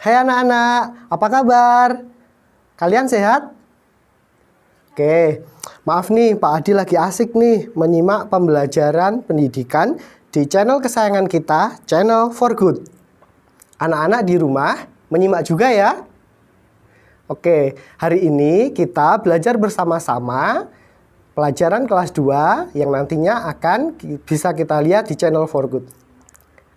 Hai anak-anak, apa kabar? Kalian sehat? Oke, maaf nih Pak Adi lagi asik nih menyimak pembelajaran pendidikan di channel kesayangan kita, Channel for Good. Anak-anak di rumah menyimak juga ya? Oke, hari ini kita belajar bersama-sama pelajaran kelas 2 yang nantinya akan bisa kita lihat di Channel for Good.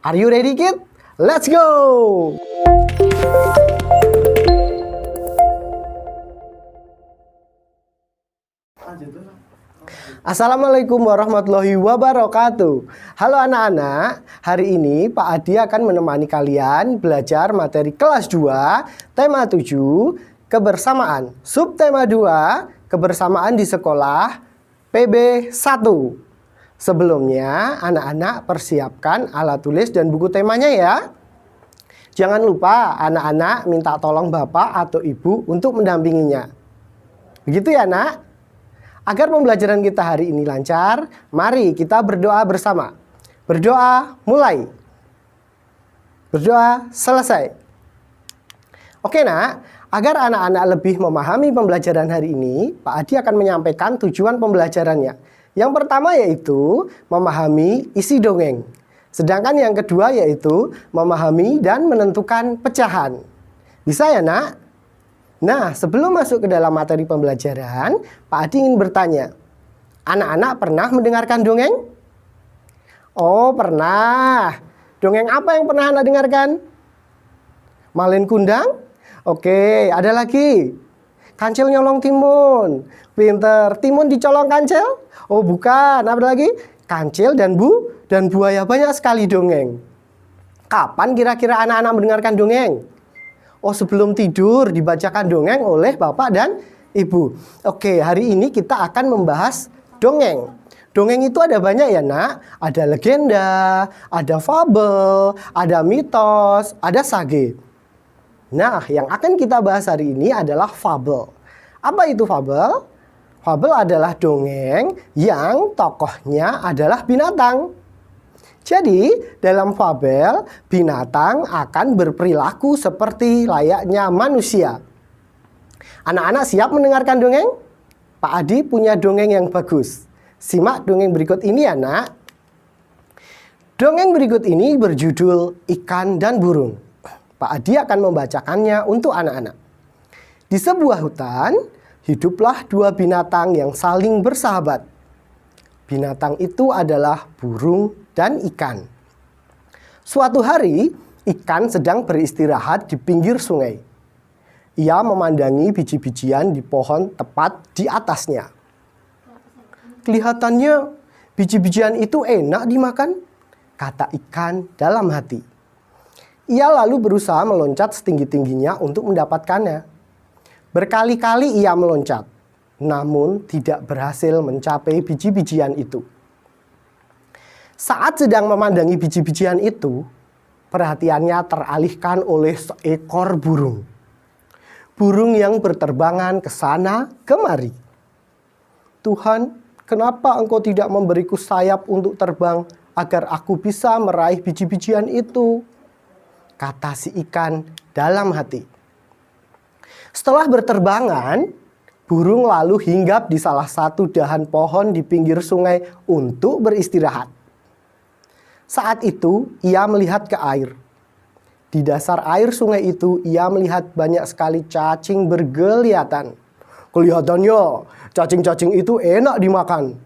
Are you ready, kid? Let's go! Assalamualaikum warahmatullahi wabarakatuh. Halo anak-anak, hari ini Pak Adi akan menemani kalian belajar materi kelas 2, tema 7, kebersamaan. Subtema 2, kebersamaan di sekolah, PB 1. Sebelumnya, anak-anak persiapkan alat tulis dan buku temanya ya. Jangan lupa anak-anak minta tolong bapak atau ibu untuk mendampinginya. Begitu ya, Nak? Agar pembelajaran kita hari ini lancar, mari kita berdoa bersama. Berdoa mulai. Berdoa selesai. Oke, Nak. Agar anak-anak lebih memahami pembelajaran hari ini, Pak Adi akan menyampaikan tujuan pembelajarannya. Yang pertama yaitu memahami isi dongeng. Sedangkan yang kedua yaitu memahami dan menentukan pecahan. Bisa ya, Nak? Nah, sebelum masuk ke dalam materi pembelajaran, Pak Adi ingin bertanya. Anak-anak pernah mendengarkan dongeng? Oh, pernah. Dongeng apa yang pernah Anak dengarkan? Malin Kundang? Oke, ada lagi. Kancil nyolong timun. Pinter, timun dicolong kancil? Oh bukan, apa lagi? Kancil dan buaya, banyak sekali dongeng. Kapan kira-kira anak-anak mendengarkan dongeng? Oh sebelum tidur dibacakan dongeng oleh bapak dan ibu. Oke, hari ini kita akan membahas dongeng. Dongeng itu ada banyak ya, Nak. Ada legenda, ada fabel, ada mitos, ada sage. Nah, yang akan kita bahas hari ini adalah fabel. Apa itu fabel? Fabel adalah dongeng yang tokohnya adalah binatang. Jadi, dalam fabel, binatang akan berperilaku seperti layaknya manusia. Anak-anak siap mendengarkan dongeng? Pak Adi punya dongeng yang bagus. Simak dongeng berikut ini ya, Nak. Dongeng berikut ini berjudul Ikan dan Burung. Pak Adi akan membacakannya untuk anak-anak. Di sebuah hutan, hiduplah dua binatang yang saling bersahabat. Binatang itu adalah burung dan ikan. Suatu hari, ikan sedang beristirahat di pinggir sungai. Ia memandangi biji-bijian di pohon tepat di atasnya. Kelihatannya biji-bijian itu enak dimakan, kata ikan dalam hati. Ia lalu berusaha meloncat setinggi-tingginya untuk mendapatkannya. Berkali-kali ia meloncat, namun tidak berhasil mencapai biji-bijian itu. Saat sedang memandangi biji-bijian itu, perhatiannya teralihkan oleh seekor burung. Burung yang berterbangan ke sana kemari. Tuhan, kenapa Engkau tidak memberiku sayap untuk terbang agar aku bisa meraih biji-bijian itu? Kata si ikan dalam hati. Setelah berterbangan, burung lalu hinggap di salah satu dahan pohon di pinggir sungai untuk beristirahat. Saat itu, ia melihat ke air. Di dasar air sungai itu, ia melihat banyak sekali cacing bergeliatan. Kelihatannya, cacing-cacing itu enak dimakan,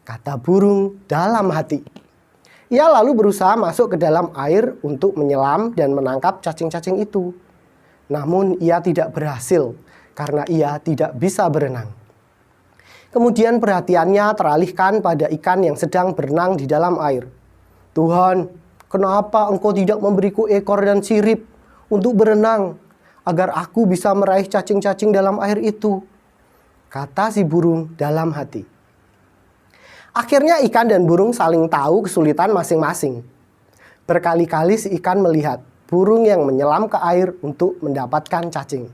kata burung dalam hati. Ia lalu berusaha masuk ke dalam air untuk menyelam dan menangkap cacing-cacing itu. Namun ia tidak berhasil karena ia tidak bisa berenang. Kemudian perhatiannya teralihkan pada ikan yang sedang berenang di dalam air. Tuhan, kenapa Engkau tidak memberiku ekor dan sirip untuk berenang agar aku bisa meraih cacing-cacing dalam air itu? Kata si burung dalam hati. Akhirnya ikan dan burung saling tahu kesulitan masing-masing. Berkali-kali si ikan melihat burung yang menyelam ke air untuk mendapatkan cacing.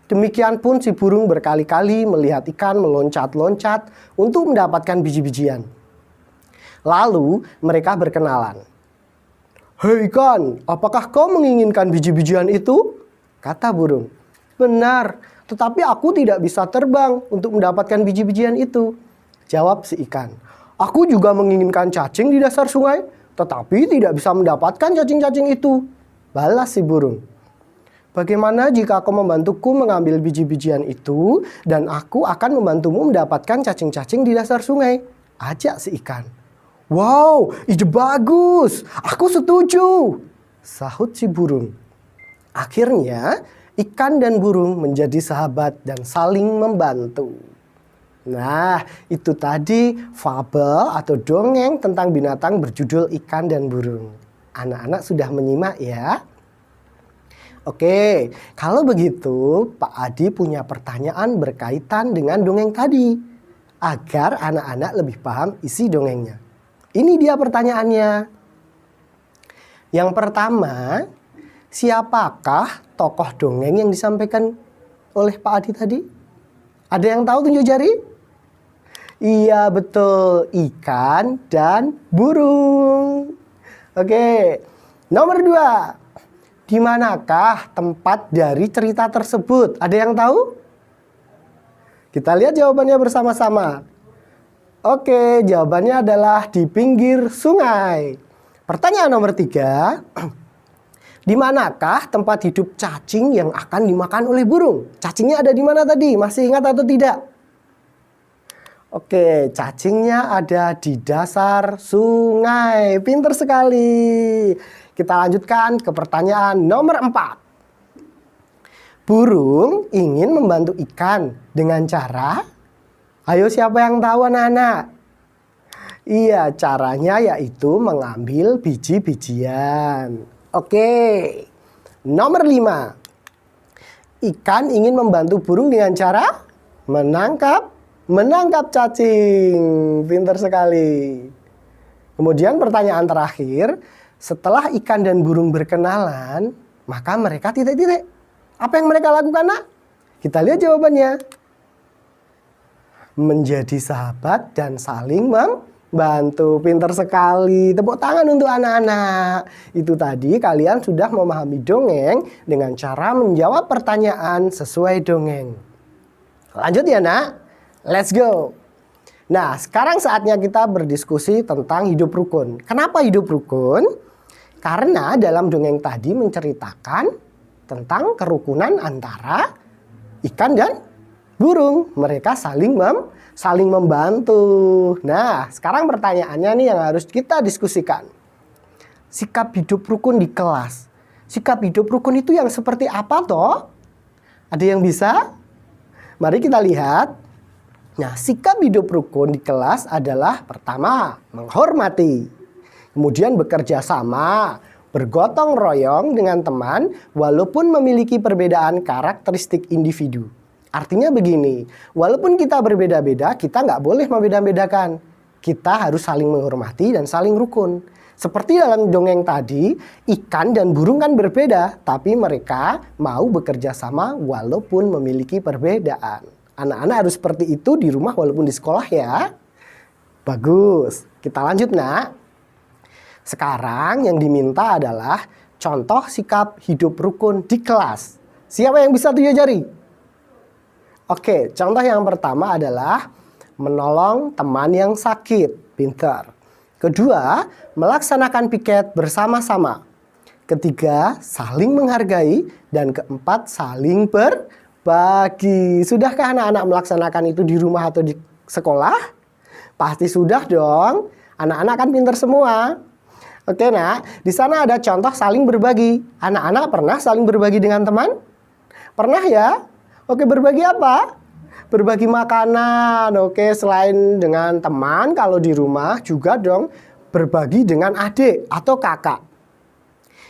Demikian pun si burung berkali-kali melihat ikan meloncat-loncat untuk mendapatkan biji-bijian. Lalu mereka berkenalan. Hei ikan, apakah kau menginginkan biji-bijian itu? kata burung. Benar, tetapi aku tidak bisa terbang untuk mendapatkan biji-bijian itu, jawab si ikan. Aku juga menginginkan cacing di dasar sungai, tetapi tidak bisa mendapatkan cacing-cacing itu, balas si burung. Bagaimana jika kau membantuku mengambil biji-bijian itu dan aku akan membantumu mendapatkan cacing-cacing di dasar sungai? Ajak si ikan. Wow, ide bagus. Aku setuju, sahut si burung. Akhirnya, ikan dan burung menjadi sahabat dan saling membantu. Nah, itu tadi fabel atau dongeng tentang binatang berjudul ikan dan burung. Anak-anak sudah menyimak ya? Oke, kalau begitu Pak Adi punya pertanyaan berkaitan dengan dongeng tadi, agar anak-anak lebih paham isi dongengnya. Ini dia pertanyaannya. Yang pertama, siapakah tokoh dongeng yang disampaikan oleh Pak Adi tadi? Ada yang tahu, tunjuk jari? Iya, betul, ikan dan burung. Oke, nomor 2. Di manakah tempat dari cerita tersebut? Ada yang tahu? Kita lihat jawabannya bersama-sama. Oke, jawabannya adalah di pinggir sungai. Pertanyaan nomor 3. Di manakah tempat hidup cacing yang akan dimakan oleh burung? Cacingnya ada di mana tadi? Masih ingat atau tidak? Oke, cacingnya ada di dasar sungai. Pinter sekali. Kita lanjutkan ke pertanyaan nomor 4. Burung ingin membantu ikan dengan cara... Ayo, siapa yang tahu anak-anak? Iya, caranya yaitu mengambil biji-bijian. Oke, nomor 5. Ikan ingin membantu burung dengan cara menangkap cacing. Pintar sekali. Kemudian pertanyaan terakhir, setelah ikan dan burung berkenalan, maka mereka titik-titik. Apa yang mereka lakukan, nak? Kita lihat jawabannya. Menjadi sahabat dan saling membantu. Pintar sekali. Tepuk tangan untuk anak-anak. Itu tadi kalian sudah memahami dongeng dengan cara menjawab pertanyaan sesuai dongeng. Lanjut ya, nak. Let's go. Nah, sekarang saatnya kita berdiskusi tentang hidup rukun. Kenapa hidup rukun? Karena dalam dongeng tadi menceritakan tentang kerukunan antara ikan dan burung. Mereka saling membantu. Nah, sekarang pertanyaannya nih yang harus kita diskusikan. Sikap hidup rukun di kelas. Sikap hidup rukun itu yang seperti apa toh? Ada yang bisa? Mari kita lihat. Nah, sikap hidup rukun di kelas adalah pertama, menghormati. Kemudian bekerja sama, bergotong royong dengan teman walaupun memiliki perbedaan karakteristik individu. Artinya begini, walaupun kita berbeda-beda, kita nggak boleh membeda-bedakan. Kita harus saling menghormati dan saling rukun. Seperti dalam dongeng tadi, ikan dan burung kan berbeda, tapi mereka mau bekerja sama walaupun memiliki perbedaan. Anak-anak harus seperti itu di rumah walaupun di sekolah ya. Bagus, kita lanjut nak. Sekarang yang diminta adalah contoh sikap hidup rukun di kelas. Siapa yang bisa tunjuk jari? Oke, contoh yang pertama adalah menolong teman yang sakit. Pintar. Kedua, melaksanakan piket bersama-sama. Ketiga, saling menghargai. Dan keempat, saling berbagi. Sudahkah anak-anak melaksanakan itu di rumah atau di sekolah? Pasti sudah dong. Anak-anak kan pintar semua. Oke, nak, di sana ada contoh saling berbagi. Anak-anak pernah saling berbagi dengan teman? Pernah ya? Oke, berbagi apa? Berbagi makanan. Oke, selain dengan teman, kalau di rumah juga dong berbagi dengan adik atau kakak.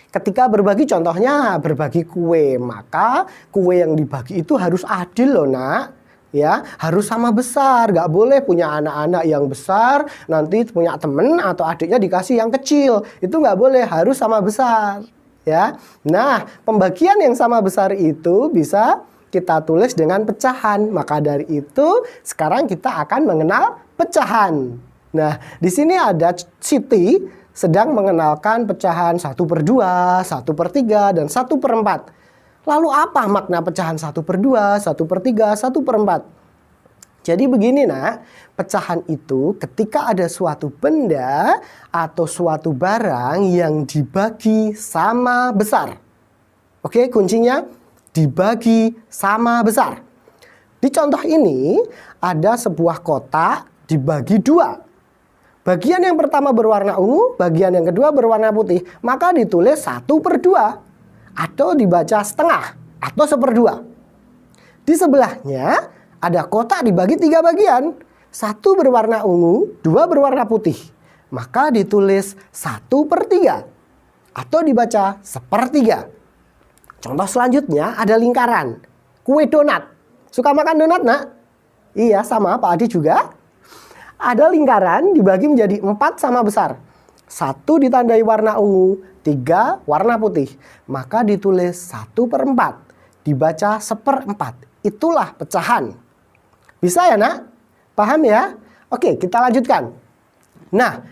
Ketika berbagi contohnya berbagi kue, maka kue yang dibagi itu harus adil loh, nak. Ya, harus sama besar, nggak boleh punya anak-anak yang besar, nanti punya temen atau adiknya dikasih yang kecil, itu nggak boleh, harus sama besar, ya. Nah, pembagian yang sama besar itu bisa kita tulis dengan pecahan, maka dari itu sekarang kita akan mengenal pecahan. Nah, di sini ada Siti sedang mengenalkan pecahan 1/2, 1/3, dan 1/4. Lalu apa makna pecahan 1/2, 1/3, 1/4? Jadi begini nak, pecahan itu ketika ada suatu benda atau suatu barang yang dibagi sama besar. Oke, kuncinya dibagi sama besar. Di contoh ini ada sebuah kotak dibagi 2. Bagian yang pertama berwarna ungu, bagian yang kedua berwarna putih. Maka ditulis 1/2 atau dibaca setengah atau 1/2. Di sebelahnya ada kotak dibagi 3 bagian. 1 berwarna ungu, 2 berwarna putih. Maka ditulis 1/3 atau dibaca 1/3. Contoh selanjutnya ada lingkaran. Kue donat. Suka makan donat nak? Iya, sama Pak Adi juga. Ada lingkaran dibagi menjadi 4 sama besar. 1 ditandai warna ungu, 3 warna putih. Maka ditulis 1/4. Dibaca 1/4. Itulah pecahan. Bisa ya nak? Paham ya? Oke, kita lanjutkan. Nah,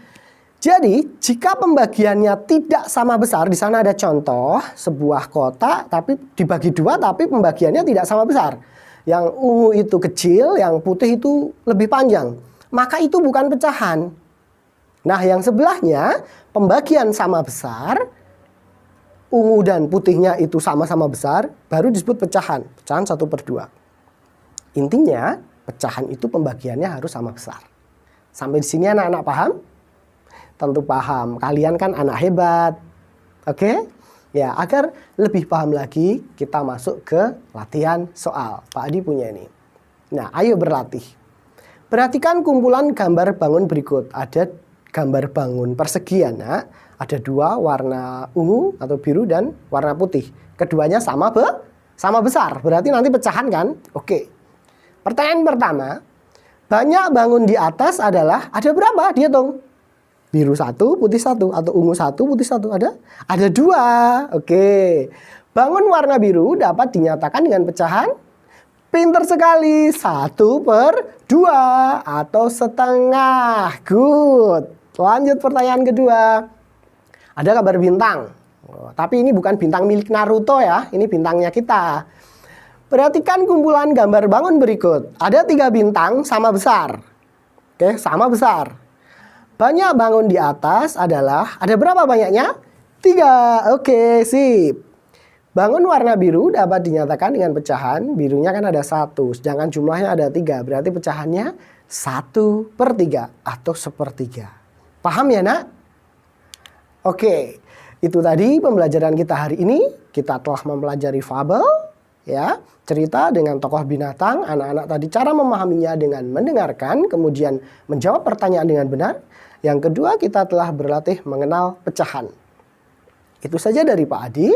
jadi jika pembagiannya tidak sama besar, di sana ada contoh sebuah kotak tapi dibagi 2 tapi pembagiannya tidak sama besar. Yang ungu itu kecil, yang putih itu lebih panjang. Maka itu bukan pecahan. Nah, yang sebelahnya pembagian sama besar, ungu dan putihnya itu sama-sama besar, baru disebut pecahan. Pecahan 1/2. Intinya, pecahan itu pembagiannya harus sama besar. Sampai di sini anak-anak paham? Tentu paham. Kalian kan anak hebat. Oke? Ya, agar lebih paham lagi, kita masuk ke latihan soal. Pak Adi punya ini. Nah, ayo berlatih. Perhatikan kumpulan gambar bangun berikut. Ada gambar bangun persegi ya, nak. Ada 2 warna ungu atau biru dan warna putih. Keduanya sama besar. Berarti nanti pecahan kan? Oke. Pertanyaan pertama. Banyak bangun di atas adalah ada berapa? Dihitung. Biru 1, putih 1. Atau ungu 1, putih 1. Ada? Ada 2. Oke. Bangun warna biru dapat dinyatakan dengan pecahan. Pinter sekali. 1/2 atau setengah. Good. Lanjut pertanyaan kedua. Ada gambar bintang. Tapi ini bukan bintang milik Naruto ya. Ini bintangnya kita. Perhatikan kumpulan gambar bangun berikut. Ada 3 bintang sama besar. Oke, sama besar. Banyak bangun di atas adalah, ada berapa banyaknya? 3. Oke, sip. Bangun warna biru dapat dinyatakan dengan pecahan. Birunya kan ada 1, sedangkan jumlahnya ada 3. Berarti pecahannya 1/3 atau 1/3. Paham ya nak? Oke, itu tadi pembelajaran kita hari ini. Kita telah mempelajari fabel, ya, cerita dengan tokoh binatang. Anak-anak tadi cara memahaminya dengan mendengarkan, kemudian menjawab pertanyaan dengan benar. Yang kedua, kita telah berlatih mengenal pecahan. Itu saja dari Pak Adi.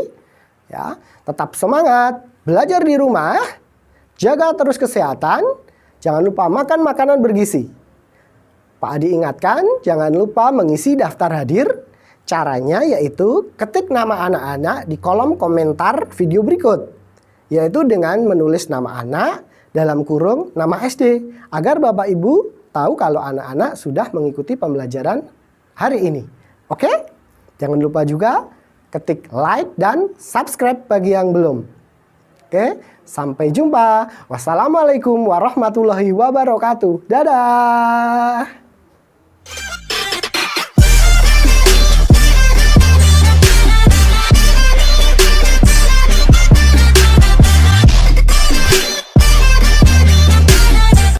Ya, tetap semangat, belajar di rumah, jaga terus kesehatan, jangan lupa makan makanan bergizi. Pak Adi ingatkan, jangan lupa mengisi daftar hadir. Caranya yaitu ketik nama anak-anak di kolom komentar video berikut. Yaitu dengan menulis nama anak dalam kurung nama SD. Agar Bapak Ibu tahu kalau anak-anak sudah mengikuti pembelajaran hari ini. Oke? Jangan lupa juga ketik like dan subscribe bagi yang belum. Oke? Sampai jumpa. Wassalamualaikum warahmatullahi wabarakatuh. Dadah!